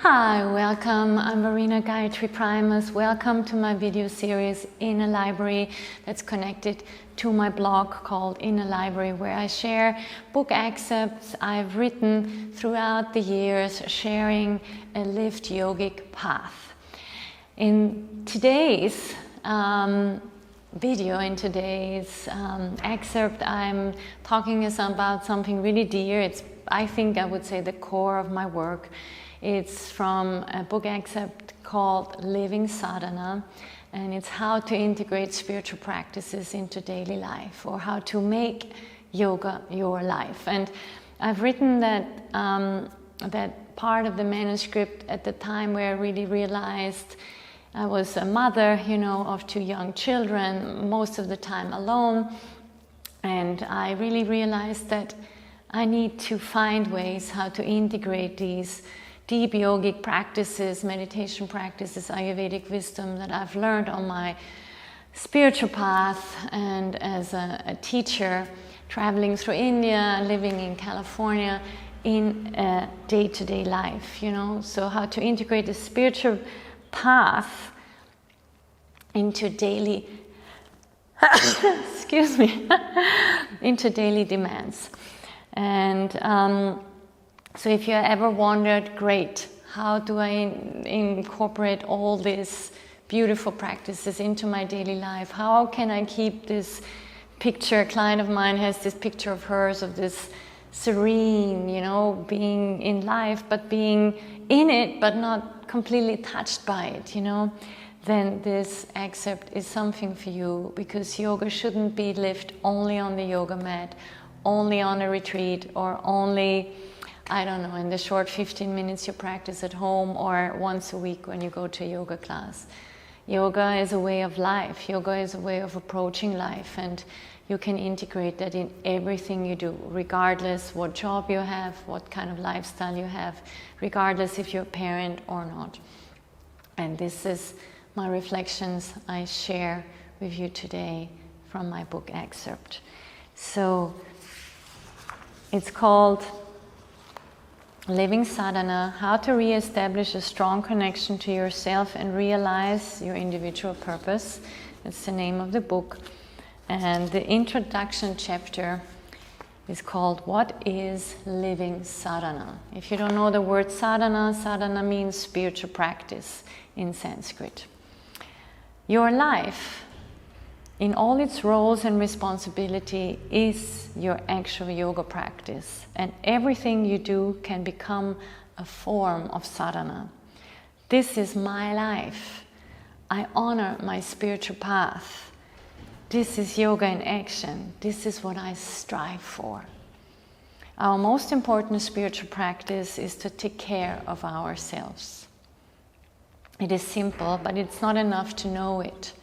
Hi, welcome. I'm Verena Gayatri Primus. Welcome to my video series Inner Library that's connected to my blog called Inner Library, where I share book excerpts I've written throughout the years, sharing a lived yogic path. In today's video, in today's excerpt, I'm talking about something really dear. It's, I think I would say, the core of my work. It's from a book excerpt called Living Sadhana, and it's how to integrate spiritual practices into daily life, or how to make yoga your life. And I've written that that part of the manuscript at the time where I really realized I was a mother, of two young children, most of the time alone, and I really realized that I need to find ways how to integrate these deep yogic practices, meditation practices, Ayurvedic wisdom that I've learned on my spiritual path and as a teacher traveling through India, living in California, in a day-to-day life, So how to integrate the spiritual path into daily, into daily demands. And so if you ever wondered, great, how do I incorporate all these beautiful practices into my daily life? How can I keep this picture? A client of mine has this picture of hers, of this serene, being in life, but being in it, but not completely touched by it, Then this excerpt is something for you, because yoga shouldn't be lived only on the yoga mat, only on a retreat, or only, in the short 15 minutes you practice at home, or once a week when you go to a yoga class. Yoga is a way of life. Yoga is a way of approaching life, and you can integrate that in everything you do, regardless what job you have, what kind of lifestyle you have, regardless if you're a parent or not. And this is my reflections I share with you today from my book excerpt. So it's called Living Sadhana, how to re-establish a strong connection to yourself and realize your individual purpose. That's the name of the book. And the introduction chapter is called What is Living Sadhana? If you don't know the word sadhana, sadhana means spiritual practice in Sanskrit. Your life, in all its roles and responsibility, is your actual yoga practice, and everything you do can become a form of sadhana. This is my life. I honor my spiritual path. This is yoga in action. This is what I strive for. Our most important spiritual practice is to take care of ourselves. It is simple, but it's not enough to know it.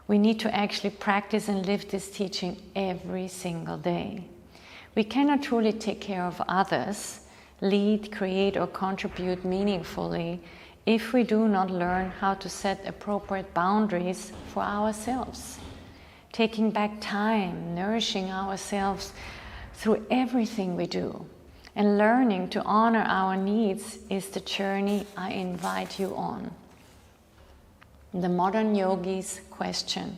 We need to actually practice and live this teaching every single day. We cannot truly take care of others, lead, create, or contribute meaningfully if we do not learn how to set appropriate boundaries for ourselves. Taking back time, nourishing ourselves through everything we do, and learning to honor our needs is the journey I invite you on. The modern yogi's question.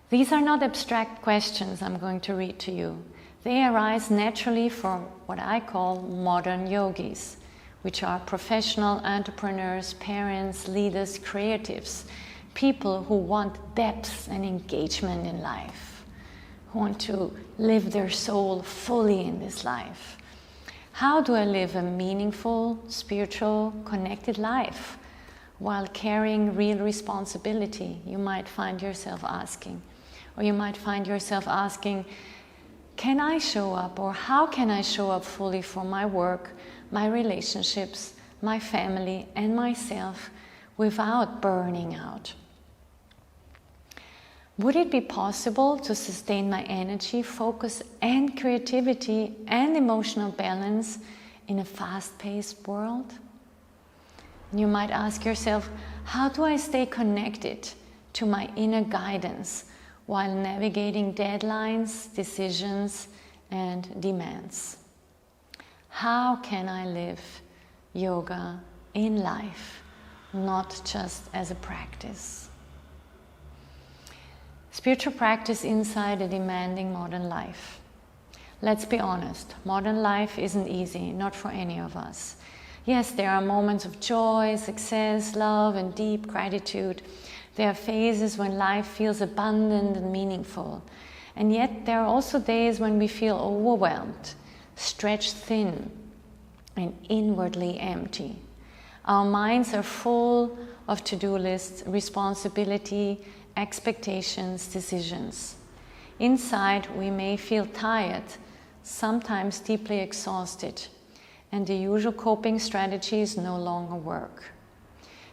These are not abstract questions I'm going to read to you. They arise naturally from what I call modern yogis, which are professional entrepreneurs, parents, leaders, creatives, people who want depth and engagement in life, who want to live their soul fully in this life. How do I live a meaningful, spiritual, connected life while carrying real responsibility? You might find yourself asking. Or you might find yourself asking, can I show up, or how can I show up fully for my work, my relationships, my family, and myself without burning out? Would it be possible to sustain my energy, focus, and creativity and emotional balance in a fast-paced world? You might ask yourself, how do I stay connected to my inner guidance while navigating deadlines, decisions, and demands? How can I live yoga in life, not just as a practice. Spiritual practice inside a demanding modern life. Let's be honest, modern life isn't easy, not for any of us. Yes, there are moments of joy, success, love, and deep gratitude. There are phases when life feels abundant and meaningful. And yet there are also days when we feel overwhelmed, stretched thin, and inwardly empty. Our minds are full of to-do lists, responsibility, expectations, decisions. Inside, we may feel tired, sometimes deeply exhausted, and the usual coping strategies no longer work.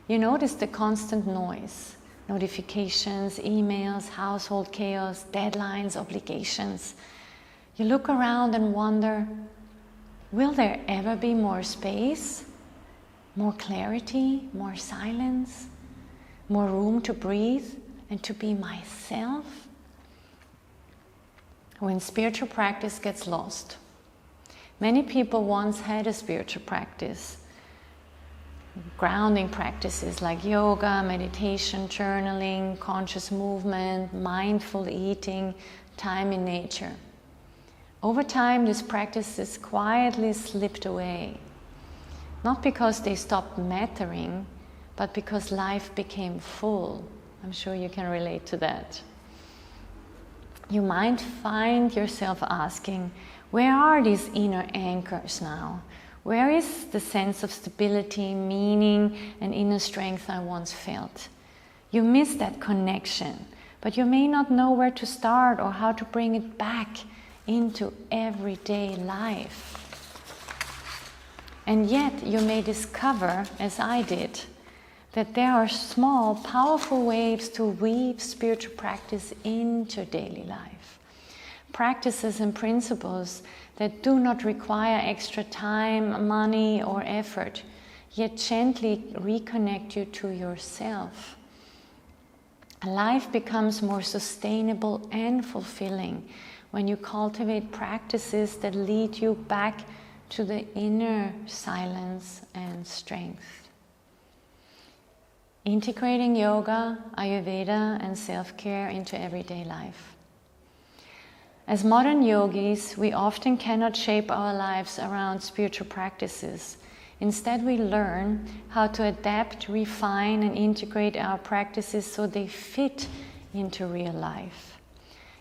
You notice the constant noise, notifications, emails, household chaos, deadlines, obligations. You look around and wonder, will there ever be more space, more clarity, more silence, more room to breathe and to be myself? When spiritual practice gets lost. Many people once had a spiritual practice. Grounding practices like yoga, meditation, journaling, conscious movement, mindful eating, time in nature. Over time, these practices quietly slipped away. Not because they stopped mattering, but because life became full. I'm sure you can relate to that. You might find yourself asking, where are these inner anchors now? Where is the sense of stability, meaning, and inner strength I once felt? You miss that connection, but you may not know where to start or how to bring it back into everyday life. And yet you may discover, as I did, that there are small, powerful ways to weave spiritual practice into daily life. Practices and principles that do not require extra time, money, or effort, yet gently reconnect you to yourself. Life becomes more sustainable and fulfilling when you cultivate practices that lead you back to the inner silence and strength. Integrating yoga, Ayurveda, and self-care into everyday life. As modern yogis, we often cannot shape our lives around spiritual practices. Instead, we learn how to adapt, refine, and integrate our practices so they fit into real life.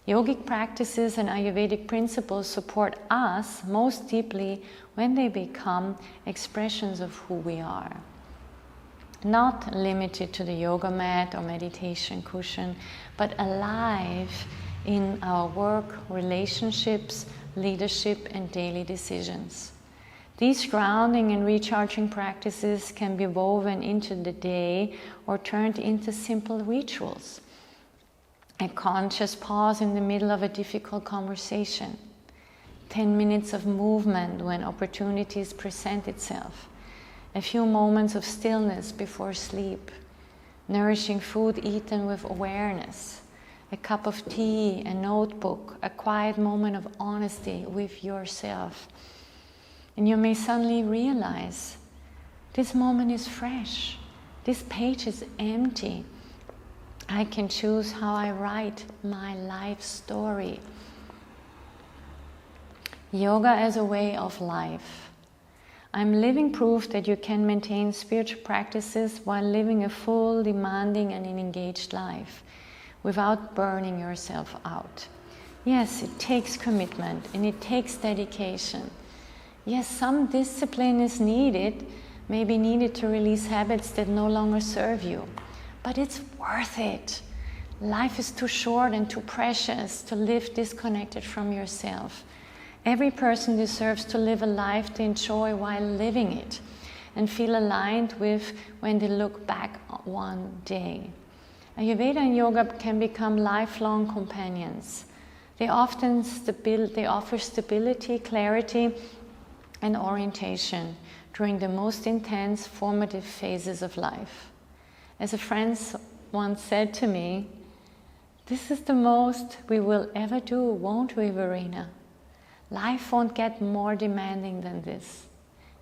Yogic practices and Ayurvedic principles support us most deeply when they become expressions of who we are. Not limited to the yoga mat or meditation cushion, but alive in our work, relationships, leadership, and daily decisions. These grounding and recharging practices can be woven into the day or turned into simple rituals. A conscious pause in the middle of a difficult conversation. 10 minutes of movement when opportunities present itself. A few moments of stillness before sleep. Nourishing food eaten with awareness. A cup of tea, a notebook, a quiet moment of honesty with yourself. And you may suddenly realize, this moment is fresh. This page is empty. I can choose how I write my life story. Yoga as a way of life. I'm living proof that you can maintain spiritual practices while living a full, demanding, and engaged life without burning yourself out. Yes, it takes commitment and it takes dedication. Yes, some discipline is needed, maybe needed to release habits that no longer serve you, but it's worth it. Life is too short and too precious to live disconnected from yourself. Every person deserves to live a life they enjoy while living it and feel aligned with when they look back one day. Ayurveda and yoga can become lifelong companions. They offer stability, clarity, and orientation during the most intense formative phases of life. As a friend once said to me, "This is the most we will ever do, won't we, Verena? Life won't get more demanding than this."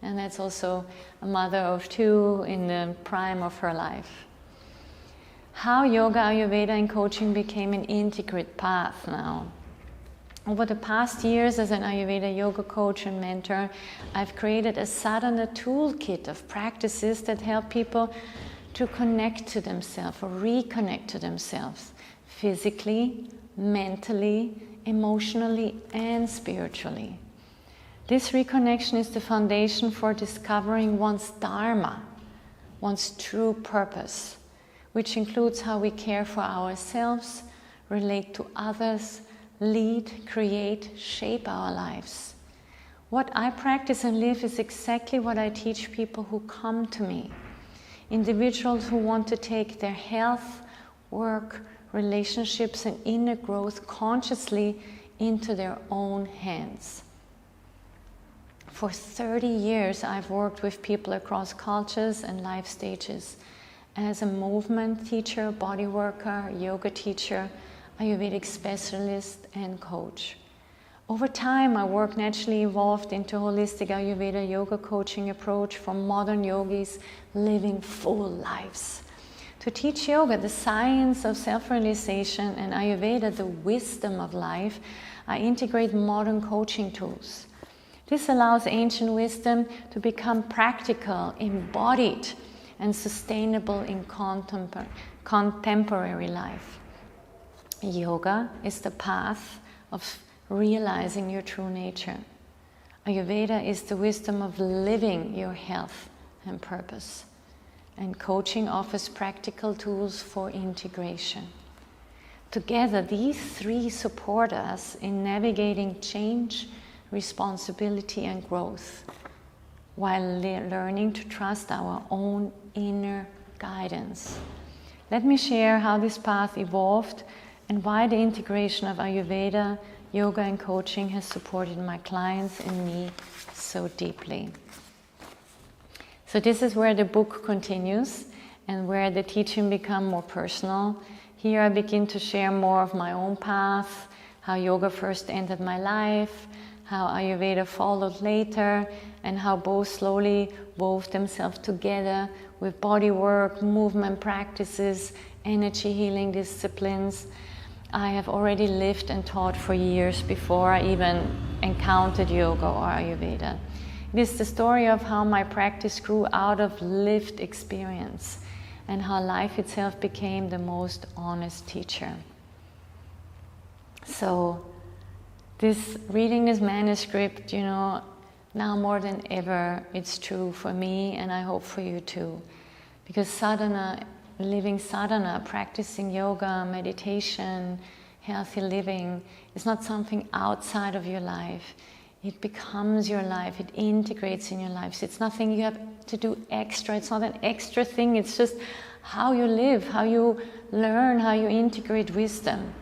And that's also a mother of 2 in the prime of her life. How yoga, Ayurveda and coaching became an integrated path now. Over the past years as an Ayurveda yoga coach and mentor, I've created a Sadhana toolkit of practices that help people to connect to themselves or reconnect to themselves physically, mentally, emotionally and spiritually. This reconnection is the foundation for discovering one's dharma, one's true purpose, which includes how we care for ourselves, relate to others, lead, create, shape our lives. What I practice and live is exactly what I teach people who come to me. Individuals who want to take their health, work, relationships and inner growth consciously into their own hands. For 30 years I've worked with people across cultures and life stages as a movement teacher, body worker, yoga teacher, Ayurvedic specialist and coach. Over time, my work naturally evolved into holistic Ayurveda yoga coaching approach for modern yogis living full lives. To teach yoga, the science of self-realization, and Ayurveda, the wisdom of life, I integrate modern coaching tools. This allows ancient wisdom to become practical, embodied, and sustainable in contemporary life. Yoga is the path of realizing your true nature. Ayurveda is the wisdom of living your health and purpose. And coaching offers practical tools for integration. Together, these 3 support us in navigating change, responsibility and growth, while learning to trust our own inner guidance. Let me share how this path evolved and why the integration of Ayurveda, yoga and coaching has supported my clients and me so deeply. So this is where the book continues and where the teaching becomes more personal. Here I begin to share more of my own path, how yoga first entered my life, how Ayurveda followed later, and how both slowly wove themselves together with body work, movement practices, energy healing disciplines. I have already lived and taught for years before I even encountered yoga or Ayurveda. It is the story of how my practice grew out of lived experience and how life itself became the most honest teacher. So, reading this manuscript, now more than ever, it's true for me and I hope for you too. Because sadhana, living sadhana, practicing yoga, meditation, healthy living is not something outside of your life. It becomes your life, it integrates in your life. So it's nothing you have to do extra, it's not an extra thing, it's just how you live, how you learn, how you integrate wisdom.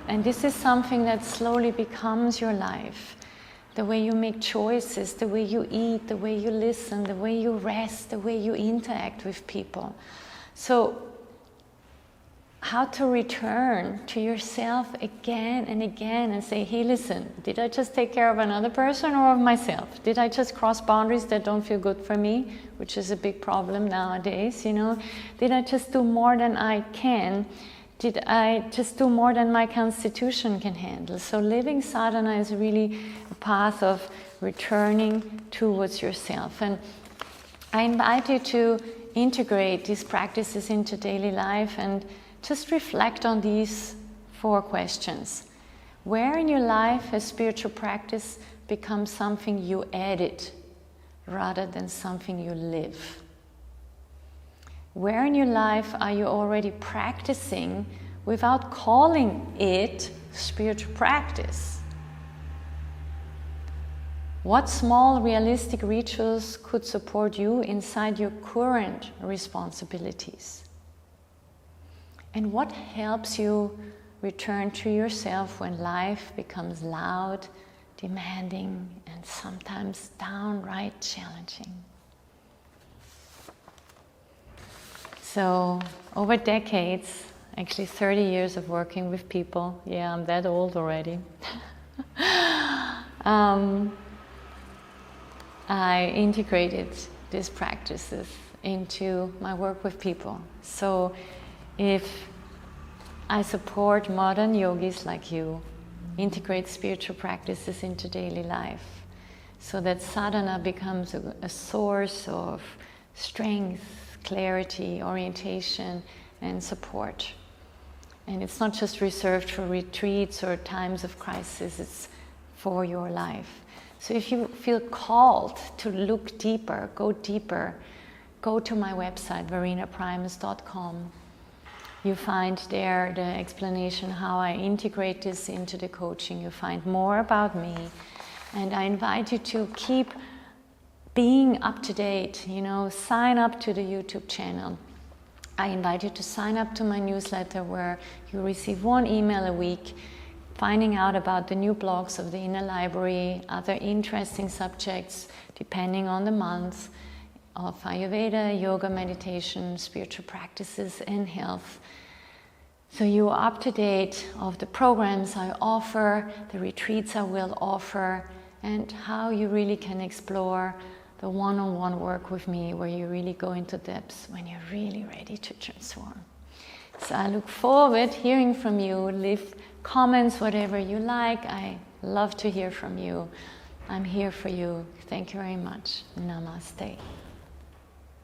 And this is something that slowly becomes your life. The way you make choices, the way you eat, the way you listen, the way you rest, the way you interact with people. So, how to return to yourself again and again and say, hey, listen, did I just take care of another person or of myself? Did I just cross boundaries that don't feel good for me, which is a big problem nowadays, Did I just do more than I can? Did I just do more than my constitution can handle? So living sadhana is really a path of returning towards yourself. And I invite you to integrate these practices into daily life and just reflect on these 4 questions. Where in your life has spiritual practice become something you edit rather than something you live? Where in your life are you already practicing without calling it spiritual practice? What small realistic rituals could support you inside your current responsibilities? And what helps you return to yourself when life becomes loud, demanding, and sometimes downright challenging? So, over decades, actually 30 years of working with people, yeah, I'm that old already, I integrated these practices into my work with people. So if I support modern yogis like you, integrate spiritual practices into daily life, so that sadhana becomes a source of strength, clarity, orientation, and support. And it's not just reserved for retreats or times of crisis, it's for your life. So if you feel called to look deeper, go to my website, verinaprimus.com. You find there the explanation how I integrate this into the coaching. You find more about me. And I invite you to keep being up to date, sign up to the YouTube channel. I invite you to sign up to my newsletter where you receive 1 email a week, finding out about the new blogs of the Inner Library, other interesting subjects depending on the month of Ayurveda, yoga, meditation, spiritual practices, and health. So you are up to date of the programs I offer, the retreats I will offer, and how you really can explore the one-on-one work with me where you really go into depths when you're really ready to transform. So I look forward hearing from you. Leave comments, whatever you like. I love to hear from you. I'm here for you. Thank you very much. Namaste.